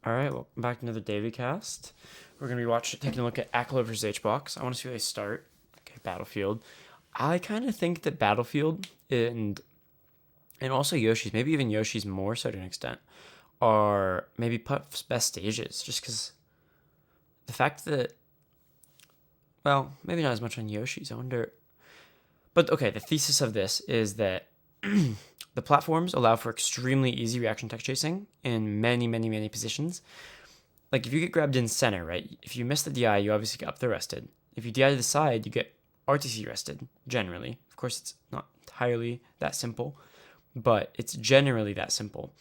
All right, welcome back to another daily cast. We're gonna be taking a look at Aklo versus Hbox. I want to see where they start. Okay, Battlefield. I kind of think that Battlefield and also Yoshi's, maybe even Yoshi's more so to an extent, are maybe Puff's best stages. Just because the fact that, well, maybe not as much on Yoshi's. I wonder, but okay. The thesis of this is that the platforms allow for extremely easy reaction tech chasing in many positions. Like if you get grabbed in center, right? If you miss the DI, you obviously get up there rested. If you DI to the side, you get RTC rested, generally. Of course, it's not entirely that simple, but it's generally that simple.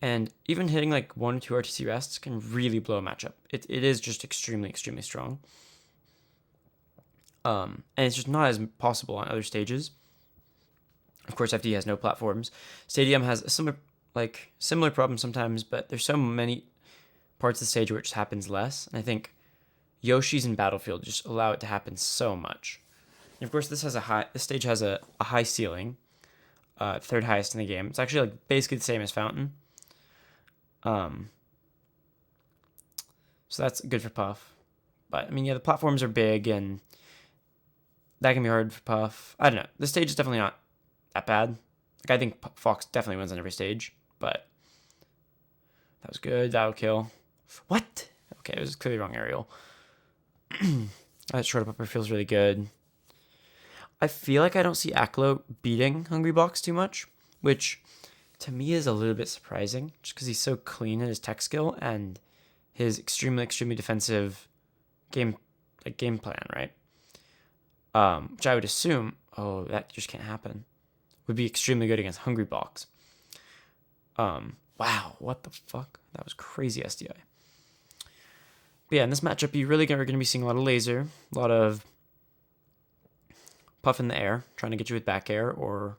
And even hitting like 1 or 2 RTC rests can really blow a matchup. It is just extremely strong. And it's just not as possible on other stages. Of course, FD has no platforms. Stadium has a similar problem sometimes, but there's so many parts of the stage where it just happens less. And I think Yoshi's and Battlefield just allow it to happen so much. And of course, this stage has a high ceiling, third highest in the game. It's actually like basically the same as Fountain. So that's good for Puff. But I mean, yeah, the platforms are big and that can be hard for Puff. I don't know. This stage is definitely not that bad. Like I think Fox definitely wins on every stage, but that was good. That'll kill. What? Okay, it was clearly wrong aerial. That short upper feels really good. I feel like I don't see Aklo beating Hungrybox too much, which to me is a little bit surprising, just because he's so clean in his tech skill and his extremely defensive game plan, right? Which I would assume, oh, that just can't happen, would be extremely good against Hungrybox. Wow, what the fuck? That was crazy SDI. But yeah, in this matchup, you really are going to be seeing a lot of laser, a lot of Puff in the air, trying to get you with back air, or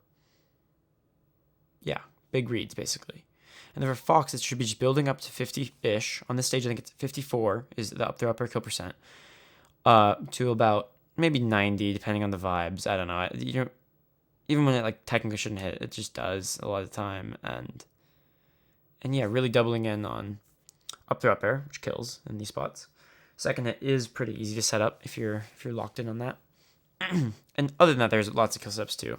yeah, big reads basically. And then for Fox, it should be just building up to 50-ish. On this stage, I think it's 54 is the upper kill percent, to about maybe 90, depending on the vibes. I don't know. Even when it like technically shouldn't hit, it just does a lot of the time. And yeah, really doubling in on up air, which kills in these spots. Second hit is pretty easy to set up if you're locked in on that. And other than that, there's lots of kill setups too.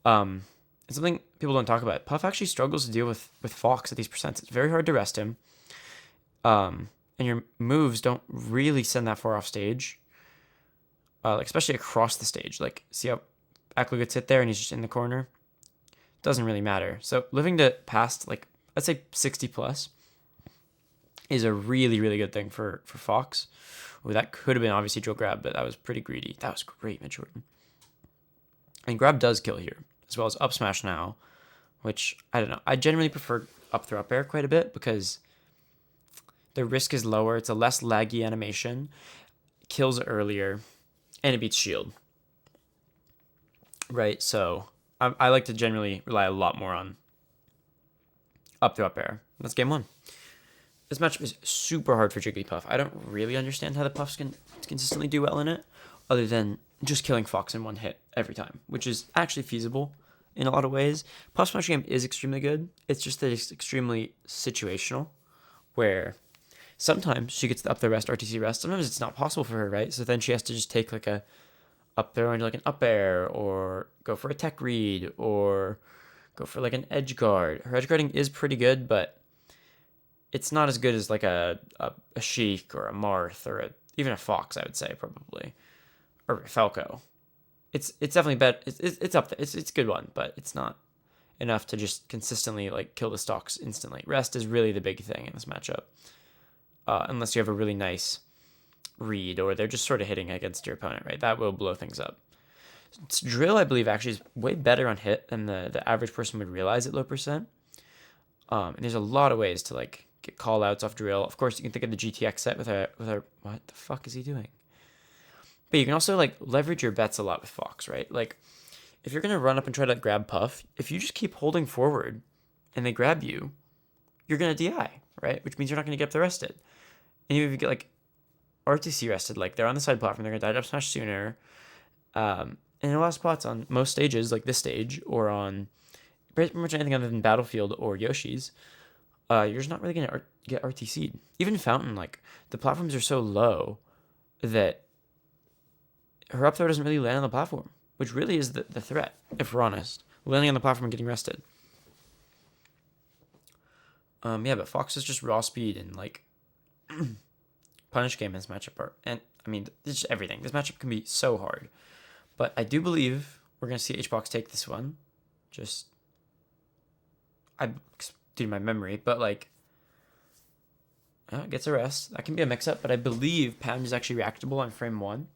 And something people don't talk about, Puff actually struggles to deal with Fox at these percents. It's very hard to rest him. And your moves don't really send that far off stage. Like especially across the stage. Like see how Aklo gets hit there and he's just in the corner? Doesn't really matter. So living to past like I'd say 60 plus is a really good thing for Fox. Ooh, that could have been obviously drill grab, but that was pretty greedy. That was great, Mitch Jordan. And grab does kill here, as well as up smash now, which I don't know. I generally prefer up air quite a bit because the risk is lower. It's a less laggy animation, kills earlier, and it beats shield. Right, so I like to generally rely a lot more on up air. That's game one. This matchup is super hard for Jigglypuff. I don't really understand how the Puffs can consistently do well in it, other than just killing Fox in one hit every time, which is actually feasible in a lot of ways. Puff's Smash game is extremely good. It's just that it's extremely situational, where sometimes she gets the up there rest, RTC rest. Sometimes it's not possible for her, right? So then she has to just take like a up there and like an up air, or go for a tech read, or go for like an edge guard. Her edge guarding is pretty good, but it's not as good as like a Sheik or a Marth or even a Fox, I would say probably, or a Falco. It's definitely better. It's up there. It's a good one, but it's not enough to just consistently like kill the stocks instantly. Rest is really the big thing in this matchup, unless you have a really nice read or they're just sort of hitting against your opponent, right? That will blow things up. Drill, I believe, actually is way better on hit than the average person would realize at low percent. And there's a lot of ways to like get call outs off drill. Of course, you can think of the GTX set with our what the fuck is he doing? But you can also like leverage your bets a lot with Fox, right? Like if you're gonna run up and try to grab Puff, if you just keep holding forward and they grab you, you're gonna DI, right? Which means you're not gonna get up the rested. And even if you get like RTC rested, like they're on the side platform, they're gonna die up smash sooner. And in a lot of spots on most stages, like this stage, or on pretty much anything other than Battlefield or Yoshi's, you're just not really gonna get RTC'd. Even Fountain, like the platforms are so low that her up throw doesn't really land on the platform, which really is the threat, if we're honest. Landing on the platform and getting rested. Yeah, but Fox is just raw speed and like punish game in this matchup are, and I mean, it's just everything. This matchup can be so hard, but I do believe we're gonna see HBox take this one. Just I due to my memory, but like gets a rest. That can be a mix-up, but I believe Pound is actually reactable on frame 1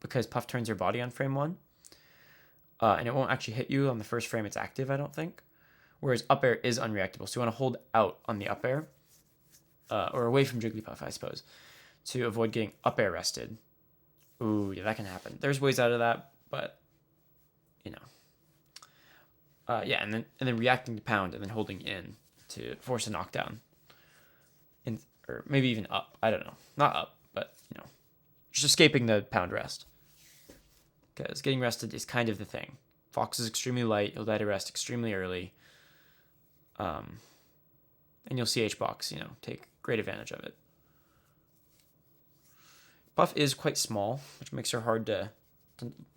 because Puff turns her body on frame 1. And it won't actually hit you on the first frame it's active, I don't think. Whereas up air is unreactable, so you want to hold out on the up air, or away from Jigglypuff, I suppose, to avoid getting up air rested. Ooh, yeah, that can happen. There's ways out of that, but you know, yeah, and then reacting to Pound and then holding in to force a knockdown, or maybe even up. I don't know, not up, but you know, just escaping the Pound rest. Because getting rested is kind of the thing. Fox is extremely light. He'll die to rest extremely early. And you'll see HBox, you know, take great advantage of it. Puff is quite small, which makes her hard to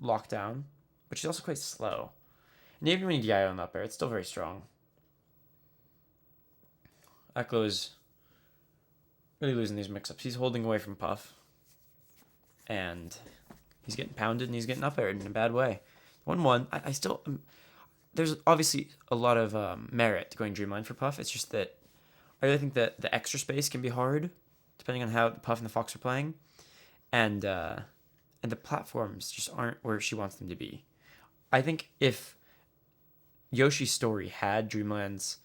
lock down. But she's also quite slow. And even when you DI on the up air, it's still very strong. Aklo is really losing these mix-ups. He's holding away from Puff. And he's getting pounded and he's getting up aired in a bad way. 1-1. I still... There's obviously a lot of merit to going Dreamline for Puff. It's just that I really think that the extra space can be hard, depending on how the Puff and the Fox are playing. And the platforms just aren't where she wants them to be. I think if Yoshi's story had Dreamland's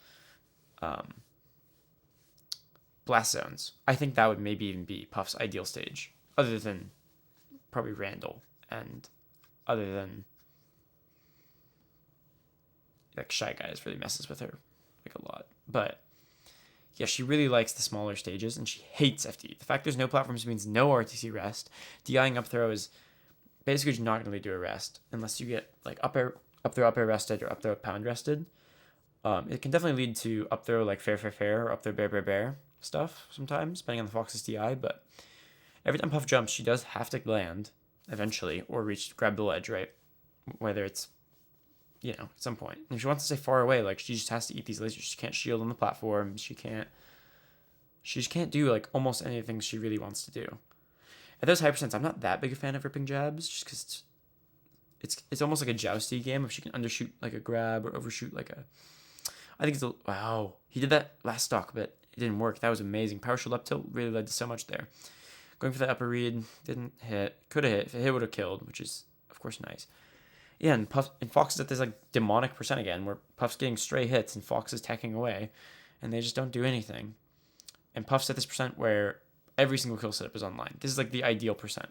blast zones, I think that would maybe even be Puff's ideal stage, other than probably Randall, and other than like Shy Guys really messes with her like a lot. But yeah, she really likes the smaller stages and she hates FD. The fact there's no platforms means no RTC rest. DIing up throw is basically just not going to lead to a rest unless you get like up throw rested or up throw Pound rested. It can definitely lead to up throw like fair or up throw bear stuff sometimes, depending on the Fox's DI, but every time Puff jumps, she does have to land eventually or grab the ledge, right? Whether it's, you know, at some point. And if she wants to stay far away, like she just has to eat these lasers. She can't shield on the platform. She just can't do like almost anything she really wants to do. At those high percents, I'm not that big a fan of ripping jabs, just because it's almost like a jousty game if she can undershoot like a grab or overshoot like a. I think wow. He did that last stock, but it didn't work. That was amazing. Power shield up tilt really led to so much there. Going for that upper read, didn't hit. Could have hit. If it hit, would have killed, which is, of course, nice. Yeah, and Fox is at this like demonic percent again, where Puff's getting stray hits and Fox is tacking away, and they just don't do anything. And Puff's at this percent where every single kill setup is online. This is like the ideal percent.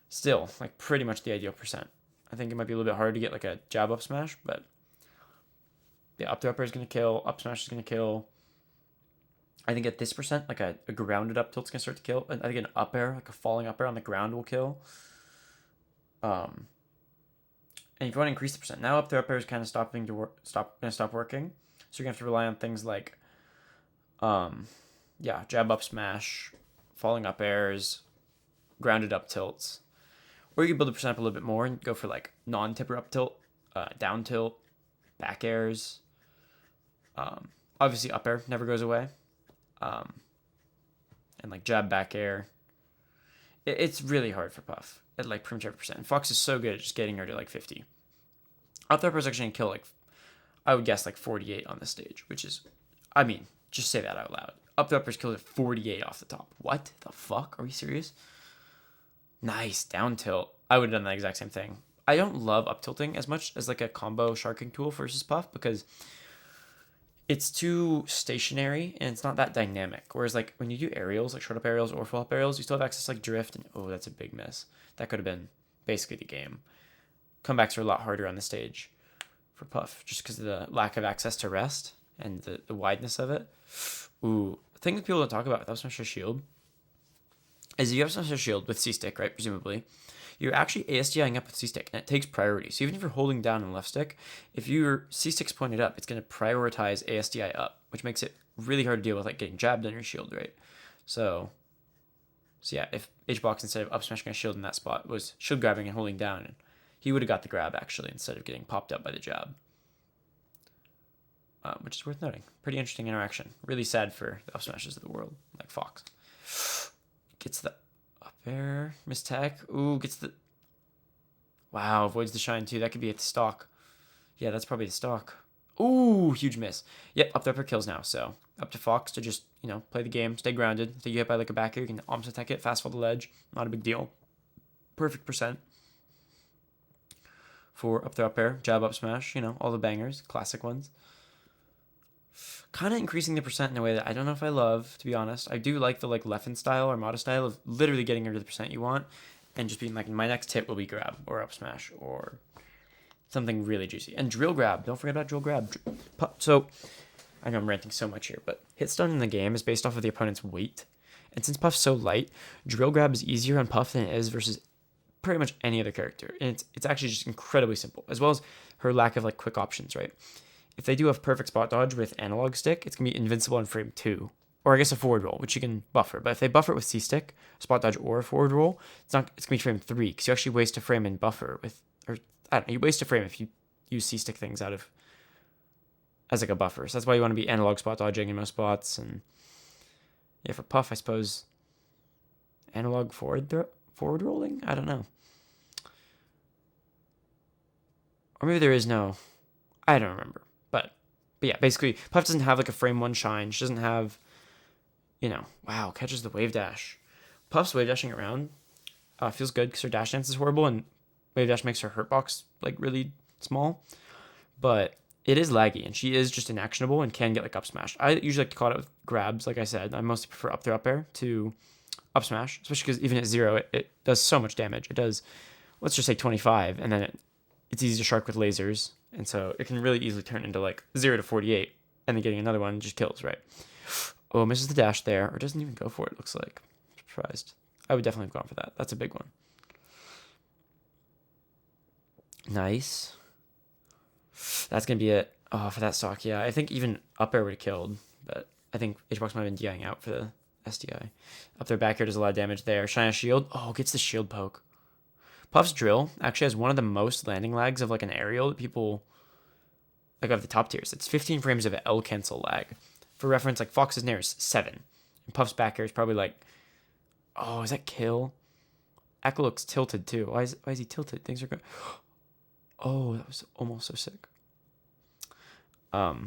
Still, like pretty much the ideal percent. I think it might be a little bit hard to get like a jab up smash, but the up throw upper is going to kill, up smash is going to kill. I think at this percent, like a grounded up tilt's gonna start to kill. I think an up air, like a falling up air on the ground, will kill. And if you want to increase the percent, now up throw up air is kind of stop working. So you're gonna have to rely on things like, jab up smash, falling up airs, grounded up tilts, or you can build the percent up a little bit more and go for like non-tipper up tilt, down tilt, back airs. Obviously up air never goes away. And like jab back air. It's really hard for Puff at like pretty much every percent. Fox is so good at just getting her to like 50. Up throw is actually gonna kill like, I would guess like 48 on this stage, which is, I mean, just say that out loud. Up throw killed at 48 off the top. What the fuck? Are we serious? Nice down tilt. I would have done the exact same thing. I don't love up tilting as much as like a combo sharking tool versus Puff because it's too stationary and it's not that dynamic. Whereas like when you do aerials, like short up aerials or full up aerials, you still have access to like drift and oh, that's a big miss. That could have been basically the game. Comebacks are a lot harder on the stage for Puff just because of the lack of access to rest and the wideness of it. Ooh, the thing that people don't talk about with up smash shield is if you have smash shield with C-stick, right, presumably, you're actually ASDIing up with C-stick, and it takes priority. So even if you're holding down on left stick, if your C-stick's pointed up, it's going to prioritize ASDI up, which makes it really hard to deal with like getting jabbed on your shield, right? So yeah, if H-Box instead of up smashing a shield in that spot was shield grabbing and holding down, and he would have got the grab actually instead of getting popped up by the jab. Which is worth noting. Pretty interesting interaction. Really sad for the up smashes of the world, like Fox. Gets the up air, miss tech. Ooh, gets the... Wow, avoids the shine too. That could be at the stock. Yeah, that's probably the stock. Ooh, huge miss. Yep, up there kills now. So up to Fox to just, play the game, stay grounded. If you get hit by like a back air, you can almost attack it, fast fall the ledge. Not a big deal. Perfect percent for up air, jab up smash, all the bangers, classic ones. Kind of increasing the percent in a way that I don't know if I love, to be honest. I do like the like Leffen style or Mata style of literally getting rid of the percent you want and just being like, my next hit will be grab or up smash or something really juicy. And drill grab. Don't forget about drill grab. So, I know I'm ranting so much here, but hit stun in the game is based off of the opponent's weight. And since Puff's so light, drill grab is easier on Puff than it is versus pretty much any other character. And it's actually just incredibly simple, as well as her lack of like quick options, right? If they do have perfect spot dodge with analog stick, it's going to be invincible in frame 2. Or I guess a forward roll, which you can buffer. But if they buffer it with C-stick, spot dodge, or a forward roll, it's going to be frame 3. Because you actually waste a frame and buffer with... Or, I don't know, you waste a frame if you use C-stick things out of... as like a buffer. So that's why you want to be analog spot dodging in most spots. And yeah, for Puff, I suppose... analog forward rolling? I don't know. Or maybe there is no... I don't remember. But yeah, basically, Puff doesn't have like a frame 1 shine. She doesn't have, wow, catches the wave dash. Puff's wave dashing around feels good because her dash dance is horrible and wave dash makes her hurt box like really small. But it is laggy and she is just inactionable and can get like up smash. I usually like to call it with grabs, like I said. I mostly prefer up air to up smash, especially because even at 0, it does so much damage. It does, let's just say 25, and then it's easy to shark with lasers. And so it can really easily turn into like 0 to 48 and then getting another one just kills, right? Oh, misses the dash there or doesn't even go for it, looks like. I'm surprised. I would definitely have gone for that. That's a big one. Nice. That's going to be it. Oh, for that stock, yeah. I think even up air would have killed, but I think H-Box might have been DIing out for the SDI. Up there, back air does a lot of damage there. Shine a shield. Oh, gets the shield poke. Puff's drill actually has one of the most landing lags of like an aerial that people like of the top tiers. It's 15 frames of L cancel lag. For reference, like Fox's Nair is 7. And Puff's back air is probably like, oh, is that kill? Aklo looks tilted too. Why is he tilted? Things are good. Oh, that was almost so sick. But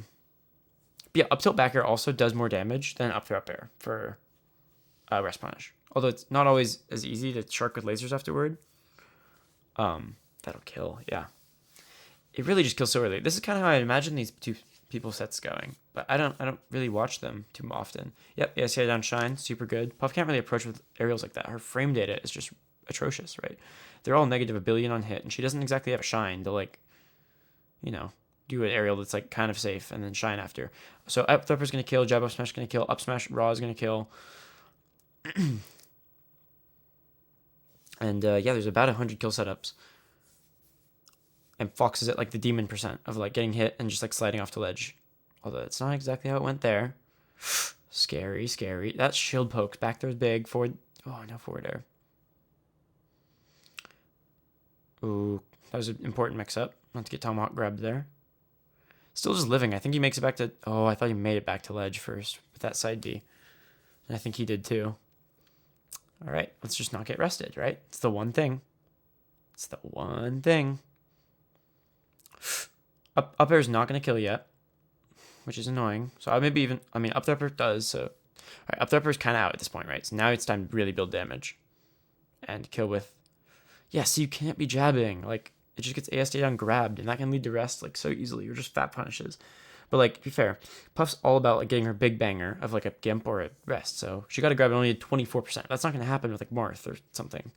yeah, up tilt back air also does more damage than up air for rest punish. Although it's not always as easy to shark with lasers afterward. That'll kill, yeah. It really just kills so early. This is kind of how I imagine these two people sets going, but I don't really watch them too often. Yep, ASCI down shine, super good. Puff can't really approach with aerials like that. Her frame data is just atrocious, right? They're all negative 1 billion on hit, and she doesn't exactly have a shine to like, do an aerial that's like kind of safe and then shine after. So up thrower's gonna kill, jab up smash gonna kill, up smash raw is gonna kill. And yeah, there's about 100 kill setups. And Fox is at like the demon percent of like getting hit and just like sliding off the ledge. Although it's not exactly how it went there. Scary, scary. That shield pokes. Back there's big. Forward. Oh, no forward air. Ooh, that was an important mix up. Not to get Tomahawk grabbed there. Still just living. I think he makes it back to... Oh, I thought he made it back to ledge first with that side B. And I think he did too. All right, let's just not get rested, right? It's the one thing. It's the one thing. Up air is not going to kill yet, which is annoying. So I maybe even... I mean, up air does, so... All right, up air is kind of out at this point, right? So now it's time to really build damage. And kill with... Yeah, so you can't be jabbing. Like, it just gets ASD down grabbed, and that can lead to rest, like, so easily, or just fat punishes. But, like, to be fair, Puff's all about, like, getting her big banger of, like, a Gimp or a rest. So she got to grab it only at 24%. That's not going to happen with, like, Marth or something.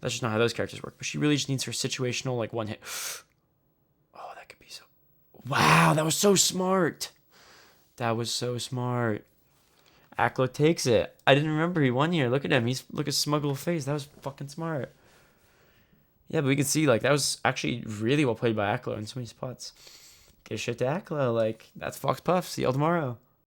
That's just not how those characters work. But she really just needs her situational, like, one hit. Oh, that could be so... Wow, that was so smart. That was so smart. Aklo takes it. I didn't remember he won here. Look at him. Look at his smug little face. That was fucking smart. Yeah, but we can see, like, that was actually really well played by Aklo in so many spots. Get shit to Aklo. Like, that's Fox Puff. See y'all tomorrow.